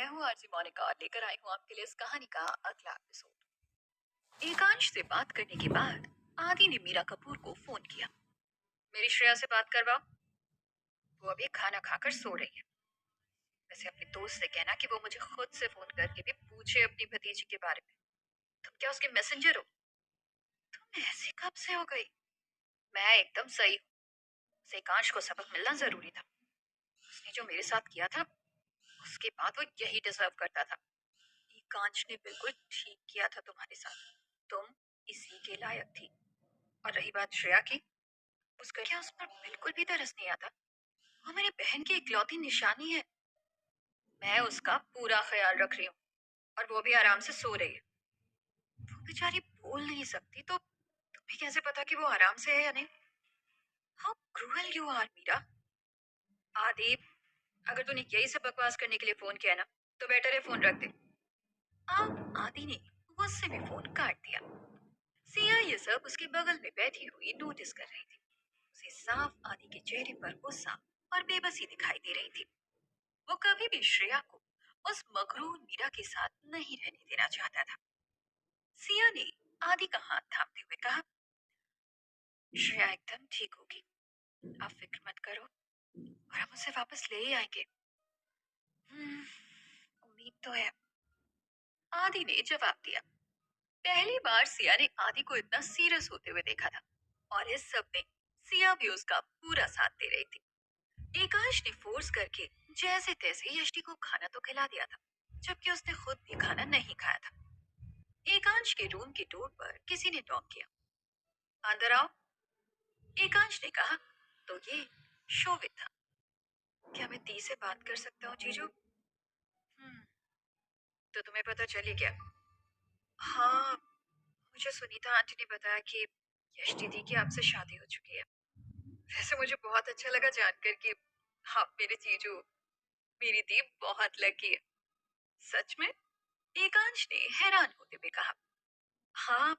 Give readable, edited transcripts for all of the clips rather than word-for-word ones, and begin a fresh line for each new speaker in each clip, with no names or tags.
हूँ आरज़ी मोनिका और लेकर आई हूँ आपके लिए इस कहानी का अगला एपिसोड। एकांश से बात करने के बाद आदि ने मीरा कपूर को फोन किया। मेरी श्रेया से बात करवाओ, वो अभी खाना खाकर सो रही है। वैसे अपने दोस्त से कहना कि वो मुझे खुद से फोन करके भी पूछे अपनी भतीजी के बारे में। तुम क्या उसके मैसेंजर हो? तुम ऐसी कब से हो गई? मैं एकदम सही हूँ। उसे एकांश को सबक मिलना जरूरी था। उसने जो मेरे साथ किया था उसके बाद वो यही डिजर्व करता था। एकांश ने बिल्कुल ठीक किया था तुम्हारे साथ। तुम इसी के लायक थी। और रही बात श्रेया की, उसका क्या उस पर बिल्कुल भी तरस नहीं आता? वो मेरी बहन की इकलौती निशानी है। मैं उसका पूरा ख्याल रख रही हूँ और वो भी आराम से सो रही है। वो बेचारी बोल नहीं सकती तो तुम्हें कैसे पता कि वो आराम से है या नहीं? How cruel you are Meera. Aadi, अगर तूने यही सब बकवास करने के लिए फोन किया ना तो बेटर है फोन रख दे। अब आदि ने गुस्से में फोन काट दिया। सिया ये सब उसके बगल में बैठी हुई नोटिस कर रही थी। उसे साफ आदि के चेहरे पर गुस्सा और बेबसी दिखाई दे रही थी। वो कभी भी श्रेया को उस मगरूर मीरा के साथ नहीं रहने देना चाहता था। सिया ने आदि का हाथ थामते हुए कहा, श्रेया एकदम ठीक होगी, आप फिक्र मत करो और हम उसे वापस ले ही आएंगे। "हम्म, उम्मीद तो है", आदि ने जवाब दिया। पहली बार सिया ने आदि को इतना सीरियस होते हुए देखा था और इस सब में सिया भी उसका पूरा साथ दे रही थी। एकांश ने फोर्स करके जैसे तैसे यष्टि को खाना तो खिला दिया था, जबकि उसने खुद भी खाना नहीं खाया था। एकांश के रूम की डोर पर किसी ने नॉक किया। अंदर आओ, एकांश ने कहा। तो ये शोभित था। क्या मैं ती से बात कर सकता हूँ जीजू? तो तुम्हें पता चली क्या? हाँ, मुझे सुनीता आंटी ने बताया कि यष्टि दी की आपसे शादी हो चुकी है। वैसे मुझे बहुत अच्छा लगा जानकर कि आप मेरे जीजू, मेरी दी बहुत लकी है। सच में? एकांश ने हैरान होते हुए कहा। हाँ,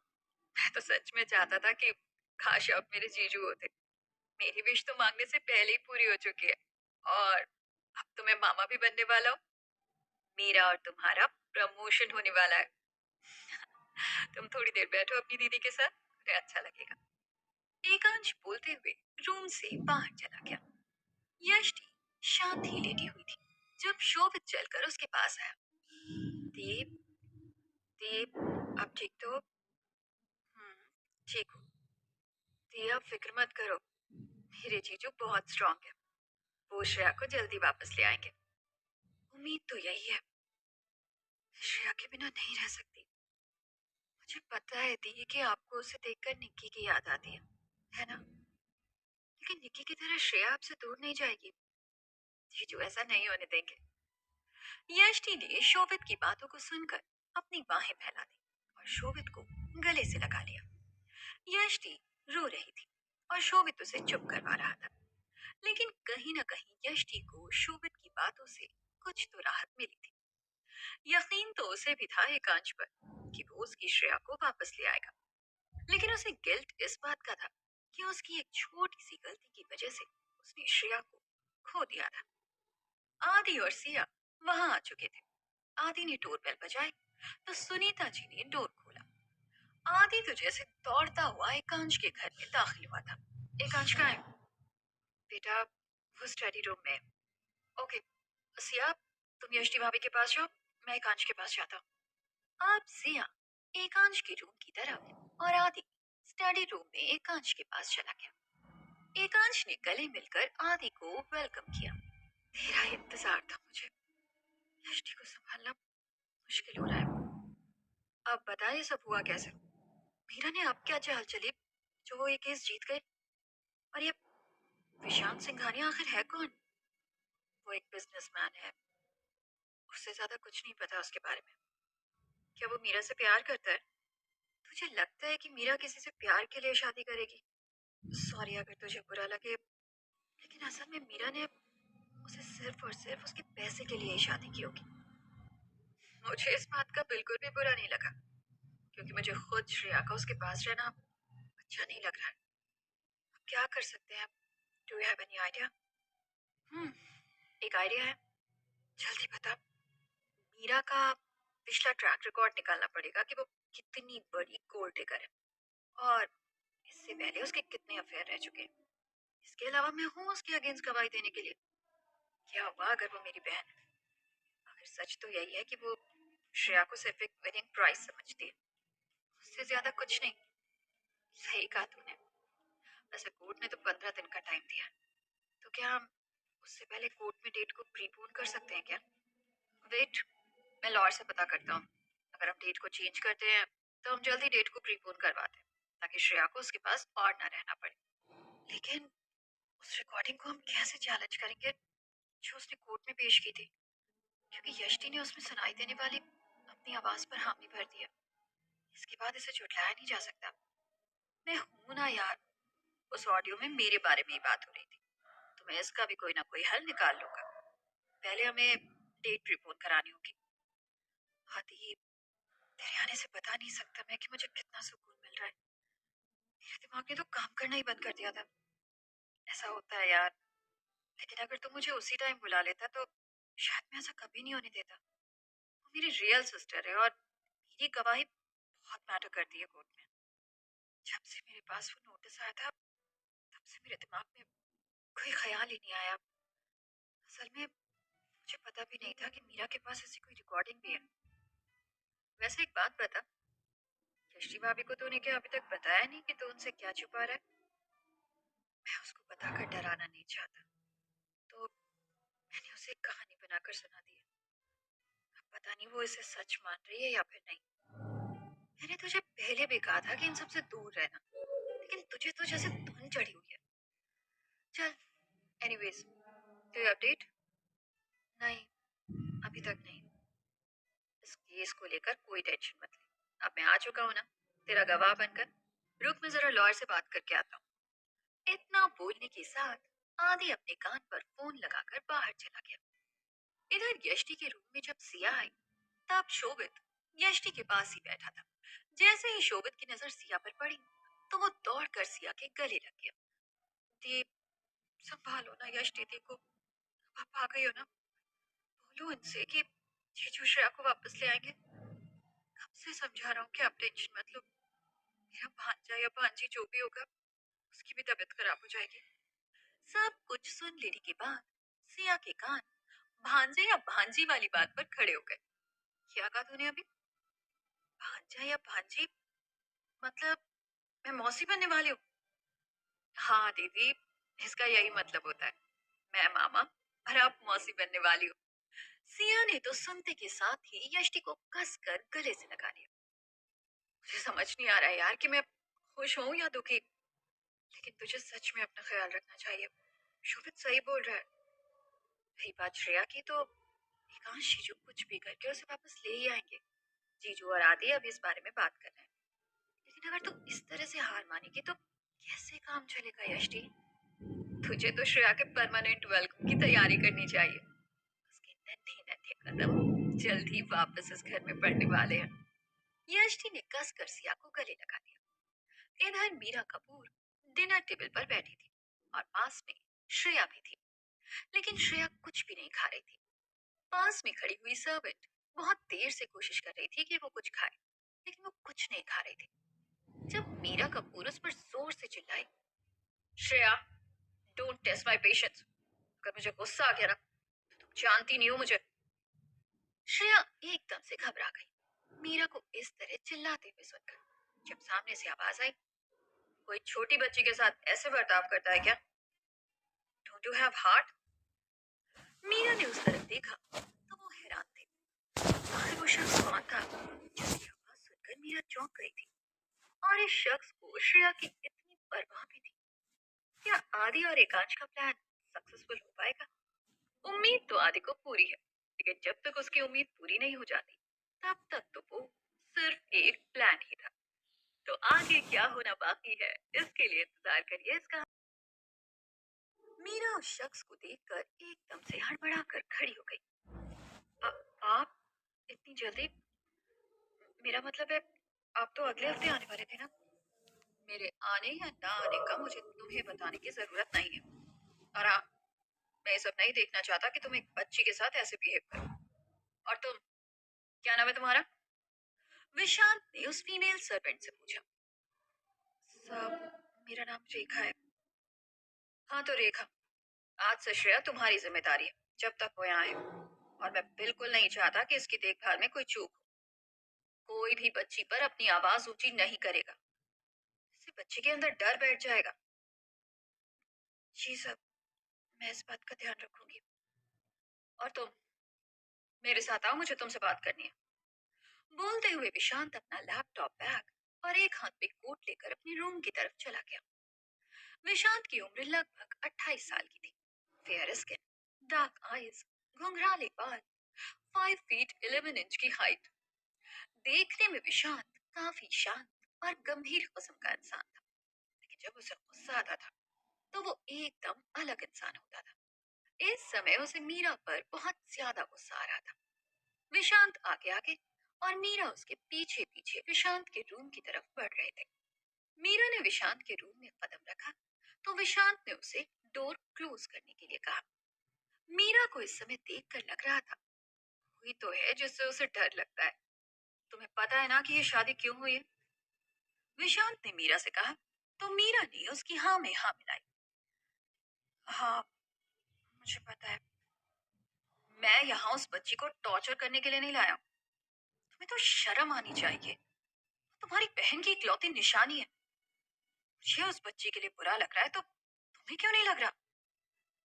मैं तो सच में चाहता था कि काश आप मेरे जीजू होते। मेरी विश तो मांगने से पहले ही पूरी हो चुकी है और अब तो मैं मामा भी बनने वाला हूँ। मेरा और तुम्हारा प्रमोशन होने वाला है। तुम थोड़ी देर बैठो अपनी दीदी के साथ, मुझे अच्छा लगेगा। एकांश बोलते हुए रूम से बाहर चला गया। यष्टि शांत ही लेटी हुई थी जब शोभित चलकर उसके पास आया। दीप, दीप, आप ठीक तो हो? ठीक हूँ। दीप, आप फिक्र मत करो, मेरे जीजू बहुत स्ट्रांग है। वो श्रेया को जल्दी वापस ले आएंगे। उम्मीद तो यही है। श्रेया के बिना नहीं रह सकती। मुझे पता है दी कि आपको उसे देखकर निक्की की याद आती है ना? लेकिन निक्की की तरह श्रेया आपसे दूर नहीं जाएगी। जीजू ऐसा नहीं होने देंगे। यष्टि ने शोभित की बातों को सुनकर अपनी बाहें फैला दी और शोभित को गले से लगा लिया। यष्टि रो रही थी और शोभित उसे चुप करवा रहा था। लेकिन कहीं न कहीं यष्टि को शोभित की बातों से कुछ तो राहत मिली थी। यकीन तो उसे भी था एकांश पर कि वो उसकी श्रेया को वापस ले आएगा। लेकिन उसे गिल्ट इस बात का था कि उसकी एक छोटी सी गलती की वजह से उसने श्रेया को खो दिया था। आदि और सिया वहां आ चुके थे। आदि ने डोरबेल बजाई तो सुनीता जी ने डोर खोला। आदि तो जैसे दौड़ता हुआ एकांश के घर में दाखिल हुआ था। एकांश कहाँ है? बेटा, वो स्टडी रूम में है। ओके, सिया, तुम यष्टि भाभी के पास जाओ, मैं एकांश के पास जाता हूँ। आप सिया एकांश के रूम की तरफ और आदि स्टडी रूम में एकांश के पास चला गया। एकांश ने गले मिलकर आदि को वेलकम किया। तेरा इंतजार था मुझे। यष्टि को संभालना मुश्किल हो रहा है। अब बताइए सब हुआ कैसे? मीरा ने आपके क्या चाल चली जो वो ये केस जीत गए? और ये विशांत सिंघानिया आखिर है कौन? वो एक बिजनेसमैन है, उससे ज्यादा कुछ नहीं पता उसके बारे में। क्या वो मीरा से प्यार करता है? तुझे लगता है कि मीरा किसी से प्यार के लिए शादी करेगी? सॉरी अगर तुझे बुरा लगे, लेकिन असल में मीरा ने उसे सिर्फ और सिर्फ उसके पैसे के लिए ही शादी की होगी। मुझे इस बात का बिल्कुल भी बुरा नहीं लगा, क्योंकि मुझे खुद श्रेया का उसके पास रहना अच्छा नहीं लग रहा है। अब क्या कर सकते हैं? Do you have any idea? हम्म, एक आइडिया है, जल्दी बता। मीरा का पिछला ट्रैक रिकॉर्ड निकालना पड़ेगा कि वो कितनी बड़ी गोल्ड डिगर है और इससे पहले उसके कितने अफेयर रह चुके हैं। इसके अलावा मैं हूँ उसके अगेंस्ट गवाही देने के लिए। क्या हुआ अगर वो मेरी बहन है? अगर सच तो यही है कि वो श्रेया को सिर्फ एक विनिंग प्राइज समझती है, उससे ज्यादा कुछ नहीं। सही कहा तूने। वैसे कोर्ट ने तो 15 दिन का टाइम दिया है, तो क्या हम उससे पहले कोर्ट में डेट को प्रीपोन कर सकते हैं क्या? वेट, मैं लॉयर से पता करता हूँ। अगर हम डेट को चेंज करते हैं तो हम जल्दी डेट को प्रीपोन करवाते हैं, ताकि श्रेया को उसके पास और ना रहना पड़े। लेकिन उस रिकॉर्डिंग को हम कैसे चैलेंज करेंगे जो उसने कोर्ट में पेश की थी? क्योंकि यष्टि ने उसमें सुनाई देने वाली अपनी आवाज पर हामी भर दिया। इसके बाद इसे झुठलाया नहीं जा सकता। मैं हूं ना यार, उस ऑडियो में मेरे बारे में ही बात हो रही थी, तो मैं इसका भी कोई ना कोई हल निकाल लूंगा। पहले हमें डेट प्रीपोन करानी होगी। आदि, तेरे आने से बता नहीं सकता मैं कि मुझे कितना सुकून मिल रहा है। मेरे दिमाग ने तो काम करना ही बंद कर दिया था। ऐसा होता है यार, लेकिन अगर तू मुझे उसी टाइम बुला लेता तो शायद मैं ऐसा कभी नहीं होने देता। वो मेरी रियल सिस्टर है और मेरी गवाही बहुत मैटर करती है कोर्ट में। जब से मेरे पास वो नोटिस आया था तब से मेरे दिमाग में कोई ख्याल ही नहीं आया। असल में मुझे पता भी नहीं था कि मीरा के पास ऐसी कोई रिकॉर्डिंग भी है। वैसे एक बात बता, यष्टि भाभी को तूने क्या अभी तक बताया नहीं कि तू उनसे क्या छुपा रहा है? मैं उसको बताकर डराना नहीं चाहता, तो मैंने उसे एक कहानी बनाकर सुना दी है। अब पता नहीं वो इसे सच मान रही है या फिर नहीं। मैंने तुझे पहले भी कहा था कि इन सबसे दूर रहना, लेकिन तुझे तो जैसे धुन चढ़ी हुई है। चल, एनीवेज, कोई अपडेट? नहीं, अभी तक नहीं। इस केस को लेकर कोई टेंशन मत ले। अब मैं आ चुका हूँ ना, तेरा गवाह बनकर। रुक, मैं जरा लॉयर से बात करके आता हूँ। इतना बोलने के साथ आदि अपने कान पर फोन लगाकर बाहर चला गया। इधर यष्टि के रूम में जब सिया आई तब शोभित यष्टि के पास ही बैठा था। जैसे ही शोभित की नजर सिया पर पड़ी तो वो दौड़कर सिया के गले लग गया। दीप, संभालो ना यष्टि दी को। आप आ गई हो ना? बोलो इनसे कि जीजू श्रेया को वापस ले आएंगे। कब से समझा रहा हूँ कि आप टेंशन मत लो। मेरा भांजा या भांजी जो भी होगा उसकी भी तबीयत खराब हो जाएगी। सब कुछ सुन लेने के बाद सिया के कान भांजे या भांजी वाली बात पर खड़े हो गए। क्या कहा तूने अभी? भांजा या भांजी? मतलब मैं मौसी बनने वाली हूँ? हाँ दीदी, इसका यही मतलब होता है। मैं मामा और आप मौसी बनने वाली हो। सिया ने तो सुनते के साथ ही यष्टि को कसकर गले से लगा लिया। मुझे समझ नहीं आ रहा है यार कि मैं खुश हूँ या दुखी। लेकिन तुझे सच में अपना ख्याल रखना चाहिए। शोभित सही बोल रहा है। रही बात श्रेया की, तो एकांश जीजू कुछ भी करके उसे वापस ले ही आएंगे। जीजू और आदि अभी इस बारे में बात कर रहे हैं। लेकिन अगर तू इस तरह से हार मानेगी तो कैसे काम चलेगा यष्टि? तुझे तो श्रेया के परमानेंट वेलकम की तैयारी करनी चाहिए। उसके नन्हे नन्हे कदम जल्द ही वापस इस घर में पड़ने वाले हैं। यष्टि ने कसकर सिया को गले लगा दिया। इधर मीरा कपूर डिनर टेबल पर बैठी थी और पास में श्रेया भी थी। लेकिन श्रेया कुछ भी नहीं खा रही थी। पास में खड़ी हुई सर्वेंट बहुत देर से कोशिश कर रही थी कि वो कुछ खाए, लेकिन वो कुछ नहीं खा रही थी। जब मीरा कपूर उस पर जोर से चिल्लाई, Shreya, don't test my patience. अगर मुझे गुस्सा आ गया ना तो तुम जानती नहीं हो मुझे। श्रेया एकदम से घबरा गई मीरा को इस तरह चिल्लाते हुए सुनकर। जब सामने से आवाज आई, कोई छोटी बच्ची के साथ ऐसे बर्ताव करता है क्या? Don't you have heart? Meera ने उस तरफ देखा तो वो हैरान थे। आखिर वो शख्स कौन था जिसकी आवाज सुनकर मीरा चौंक गई थी? और इस शख्स को श्रेया की इतनी परवाह भी थी। क्या आदि और एकांश का प्लान सक्सेसफुल हो पाएगा? उम्मीद तो आदि को पूरी है, लेकिन जब तक उसकी उम्मीद पूरी नहीं हो जाती तब तक तो वो सिर्फ एक प्लान ही था। तो आगे क्या होना बाकी है इसके लिए इंतजार करिए इसका। मीरा उस शख्स को देखकर एकदम से हड़बड़ा कर खड़ी हो गई। आप इतनी जल्दी? मेरा मतलब है, आप तो अगले हफ्ते आने वाले थे ना। मेरे आने या ना आने का मुझे तुम्हें बताने की जरूरत नहीं है। और हाँ, मैं ये सब नहीं देखना चाहता कि तुम एक बच्ची के साथ ऐसे बिहेव करो। और तुम नाम है तुम्हारा? विशांत ने उस फीमेल सर्वेंट से पूछा। साहब, मेरा नाम रेखा है। हाँ तो रेखा, आज से श्रेया तुम्हारी जिम्मेदारी है जब तक वो यहाँ है। और मैं बिल्कुल नहीं चाहता कि इसकी देखभाल में कोई चूक हो। कोई भी बच्ची पर अपनी आवाज ऊंची नहीं करेगा। इससे बच्चे के अंदर डर बैठ जाएगा। जी साहब, मैं इस बात का ध्यान रखूंगी। और तुम मेरे साथ आओ, मुझे तुमसे बात करनी है। बोलते हुए विशांत अपना लैपटॉप बैग और एक हाथ में कोट लेकर अपने रूम की तरफ चला गया। विशांत की उम्र लगभग 28 साल की थी। फेयर स्किन, डार्क आईज, घुंघराले बाल, 5 फीट 11 इंच की हाइट। देखने में विशांत काफी शांत और गंभीर किस्म का इंसान था। लेकिन जब उसे गुस्सा आता था तो वो एकदम अलग इंसान होता था। इस समय उसे मीरा पर बहुत ज्यादा गुस्सा आ रहा था। विशांत आगे आगे और मीरा उसके पीछे पीछे विशांत के रूम की तरफ बढ़ रहे थे। मीरा ने विशांत के रूम में कदम रखा तो विशांत ने उसे डोर क्लोज करने के लिए कहा। मीरा को इस समय देखकर लग रहा था कोई तो है जिससे उसे डर लगता है। तुम्हें पता है ना कि ये शादी क्यों हुई है? विशांत ने मीरा से कहा। तो मीरा ने उसकी हाँ में हाँ मिलाई। हाँ, मुझे पता है। मैं यहाँ उस बच्ची को टॉर्चर करने के लिए नहीं लाया हूँ। तुम्हें तो शर्म आनी चाहिए। तुम्हारी बहन की इकलौती निशानी है। मुझे उस बच्ची के लिए बुरा लग रहा है तो तुम्हें क्यों नहीं लग रहा?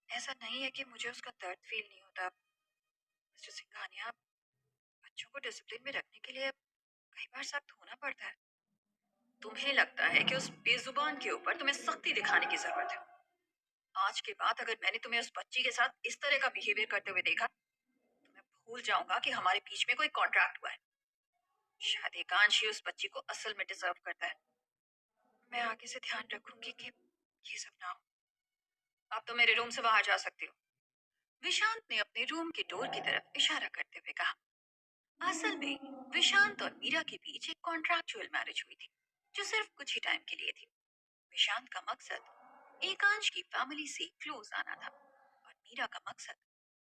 ऐसा नहीं है कि मुझे उसका दर्द फील नहीं होता मिस्टर सिंघानिया। बच्चों को डिसिप्लिन में रखने के लिए कई बार सख्त होना पड़ता है। तुम्हें लगता है कि उस बेजुबान के ऊपर तुम्हें सख्ती दिखाने की जरूरत है। आज के बाद अगर मैंने तुम्हें उस बच्ची के साथ इस तरह का बिहेवियर करते हुए देखा तो मैं भूल जाऊंगा कि हमारे बीच में कोई कॉन्ट्रैक्ट हुआ है। शायद एकांश ही उस बच्ची को असल में डिजर्व करता है। मैं आगे से ध्यान रखूंगी कि ये सब ना हो। अब तो मेरे रूम से बाहर जा सकती हो। विशांत ने अपने रूम के डोर की तरफ इशारा करते हुए कहा। असल में विशांत और मीरा के बीच एक कॉन्ट्रैक्चुअल मैरिज हुई थी जो सिर्फ कुछ ही टाइम के लिए थी। विशांत का मकसद एकांश की फैमिली से क्लोज आना था और मीरा का मकसद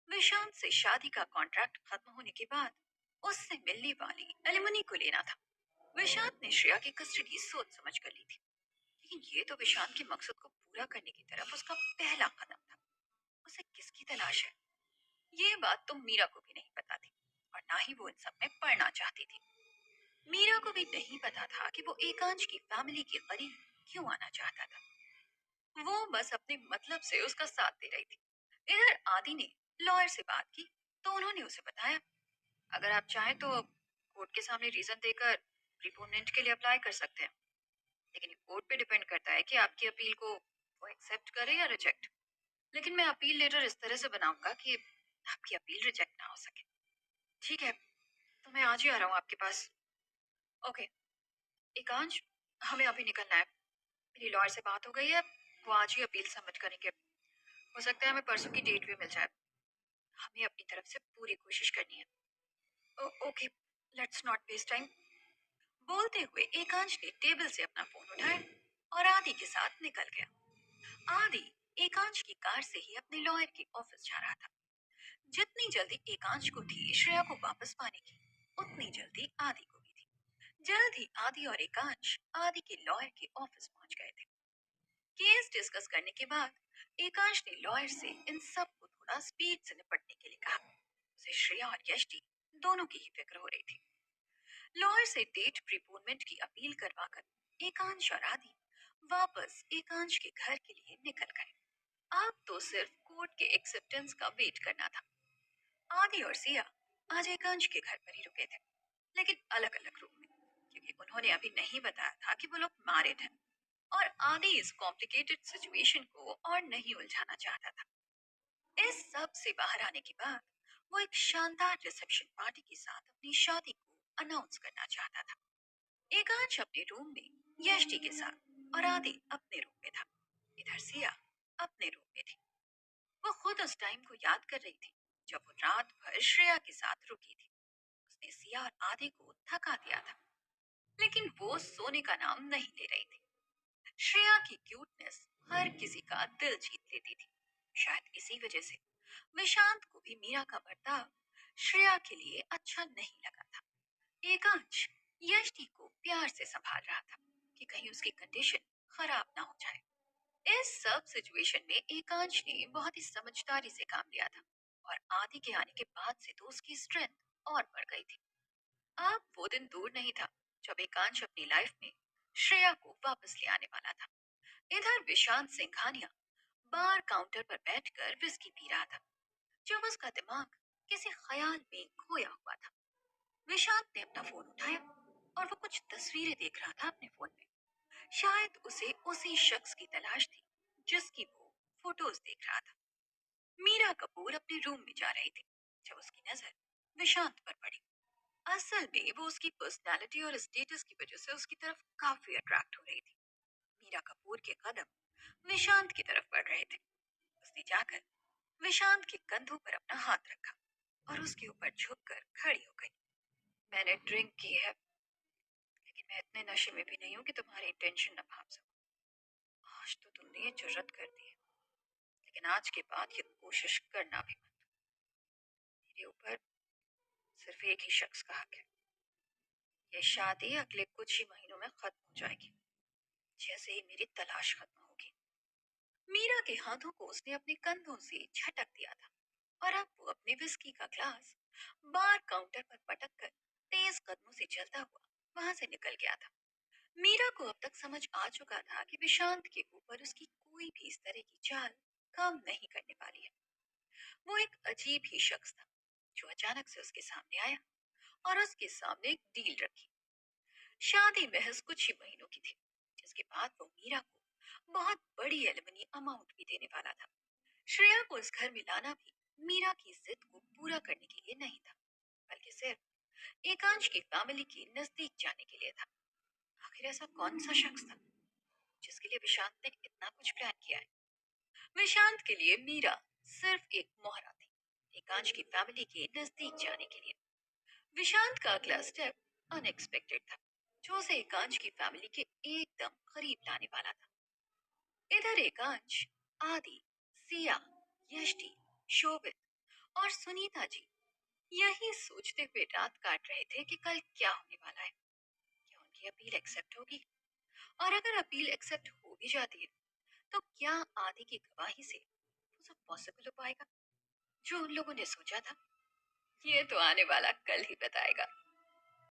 विशांत से शादी का कॉन्ट्रैक्ट खत्म होने के बाद उससे मिलने वाली एलिमनी को लेना था। विशांत ने श्रेया की कस्टडी सोच समझ कर ली थी। लेकिन ये तो विशांत के मकसद को पूरा करने की तरफ उसका पहला कदम था। उसे किसकी तलाश है, ये बात तो मीरा को भी नहीं पता थी और ना ही वो इन सब में पढ़ना चाहती थी। मीरा को भी नहीं पता था कि वो एकांश की फैमिली के करीब क्यों आना चाहता था। वो बस अपने मतलब से उसका साथ दे रही थी। इधर आदि ने लॉयर से बात की तो उन्होंने उसे बताया अगर आप चाहें तो कोर्ट के सामने रीजन देकर प्रीपोनेंट के लिए अप्लाई कर सकते हैं। लेकिन ये कोर्ट पे डिपेंड करता है कि आपकी अपील को वो एक्सेप्ट करे या रिजेक्ट। लेकिन मैं अपील लेटर इस तरह से बनाऊंगा कि आपकी अपील रिजेक्ट ना हो सके। ठीक है, तो मैं आज ही आ रहा हूँ आपके पास। ओके एकांश, हमें अभी निकलना है। मेरी लॉयर से बात हो गई है, वो आज ही अपील सबमिट करेंगे। हो सकता है हमें परसों की डेट भी मिल जाए। हमें अपनी तरफ से पूरी कोशिश करनी है। Okay, let's not waste time. बोलते हुए एकांश ने टेबल से अपना फोन उठाया और आदि के साथ निकल गया। आदि एकांश की कार से ही अपने लॉयर के ऑफिस जा रहा था। जितनी जल्दी एकांश को थी श्रेया को वापस पाने की, उतनी जल्दी आदि को भी थी। जल्द ही आदि और एकांश आदि के लॉयर के ऑफिस पहुंच गए थे। केस डिस्कस करने के बाद एकांश ने लॉयर से इन सब को थोड़ा स्पीड से निपटने के लिए कहा। उसे श्रेया और यष्टि दोनों की ही फिक्र हो रही थी। लॉयर से डेट प्रीपोनमेंट की अपील करवाकर एकांश और आदि वापस एकांश के घर के लिए निकल गए। अब तो सिर्फ कोर्ट के एक्सेप्टेंस का वेट करना था। आदि और सिया आज एकांश के घर पर ही रुके थे, लेकिन अलग अलग रूम में, क्योंकि उन्होंने अभी नहीं बताया था कि वो लोग मैरिड हैं और आदि इस कॉम्प्लिकेटेड सिचुएशन को और नहीं उलझाना चाहता था। इस सब से बाहर आने के बाद वो एक शानदार रिसेप्शन पार्टी के साथ अपनी शादी को अनाउंस करना चाहता था। एकांश अपने रूम में यष्टि के साथ और आदि अपने रूम में था। इधर सिया अपने रूम में थी। वो खुद उस टाइम को याद कर रही थी जब वो रात भर श्रेया के साथ रुकी थी। उसने सिया और आदि को थका दिया था, लेकिन वो सोने का नाम नहीं ले रही थी। श्रेया की क्यूटनेस हर किसी का दिल जीत लेती थी। शायद इसी वजह से विशांत को भी मीरा का बर्ताव श्रेया के लिए अच्छा नहीं लगा था। एकांश यष्टि को प्यार से संभाल रहा था कि कहीं उसकी कंडीशन खराब ना हो जाए। इस सब सिचुएशन में एकांश ने बहुत ही समझदारी से काम लिया था और आदि के आने के बाद से तो उसकी स्ट्रेंथ और बढ़ गई थी। अब वो दिन दूर नहीं था जब एकांश अपनी लाइफ में श्रेया को वापस ले आने वाला था। इधर विशांत सिंघानिया बार काउंटर पर बैठकर विस्की पी रहा था जब उसका दिमाग किसी ख्याल में खोया हुआ था। विशांत ने अपना फोन उठाया और वो कुछ तस्वीरें देख रहा था अपने फोन में। शायद उसे उसी शख्स की तलाश थी जिसकी वो फोटोज देख रहा था। मीरा कपूर अपने रूम में जा रही थी जब उसकी नजर विशांत पर पड़ी। असल में वो उसकी पर्सनालिटी और स्टेटस की वजह से उसकी तरफ काफी अट्रैक्ट हो रही थी। मीरा कपूर के कदम विशांत की तरफ बढ़ रहे थे। उसने जाकर विशांत के कंधों पर अपना हाथ रखा और उसके ऊपर झुककर खड़ी हो गई। मैंने ड्रिंक की है, लेकिन मैं इतने नशे में भी नहीं हूँ कि तुम्हारी इंटेंशन न भाप सकूं। आज तो तुमने ये जुर्रत कर दी है, लेकिन आज के बाद ये कोशिश करना भी मत। मेरे ऊपर सिर्फ एक ही शख्स का हक है। ये शादी अगले कुछ ही महीनों में खत्म हो जाएगी, जैसे ही मेरी तलाश खत्म होगी। मीरा के हाथों को उसने अपने कंधों से झटक दिया था और अब वो अपने विस्की का ग्लास बार काउंटर पर पटक कर तेज कदमों से चलता हुआ वहां से निकल गया था। मीरा को अब तक समझ आ चुका था कि विशांत के ऊपर उसकी कोई भी इस तरह की चाल काम नहीं करने वाली है। वो एक अजीब ही शख्स था जो अचानक से उसके सामने आया और उसके सामने एक डील रखी। शादी महज कुछ ही महीनों की थी, जिसके बाद वो मीरा को बहुत बड़ी एलिमनी अमाउंट भी देने वाला था। श्रेया को इस घर में लाना भी मीरा की जिद को पूरा करने के लिए नहीं था, बल्कि सिर्फ एकांश की फैमिली के नजदीक जाने के लिए था। आखिर ऐसा कौन सा शख्स था जिसके लिए विशांत ने इतना कुछ प्लान किया है? विशांत के लिए मीरा सिर्फ एक मोहरा थी, एकांश की फैमिली के नजदीक जाने के लिए। विशांत का अगला स्टेप अनएक्सपेक्टेड था, जो उसे एकांश की फैमिली के एकदम करीब लाने वाला था। इधर एकांश, आदि, सिया, यष्टि, शोभित और सुनीता जी यही सोचते हुए रात काट रहे थे कि कल क्या होने वाला है। क्या उनकी अपील एक्सेप्ट होगी? और अगर अपील एक्सेप्ट हो भी जाती है तो क्या आदि की गवाही से वो सब पॉसिबल हो पाएगा जो उन लोगों ने सोचा था? ये तो आने वाला कल ही बताएगा।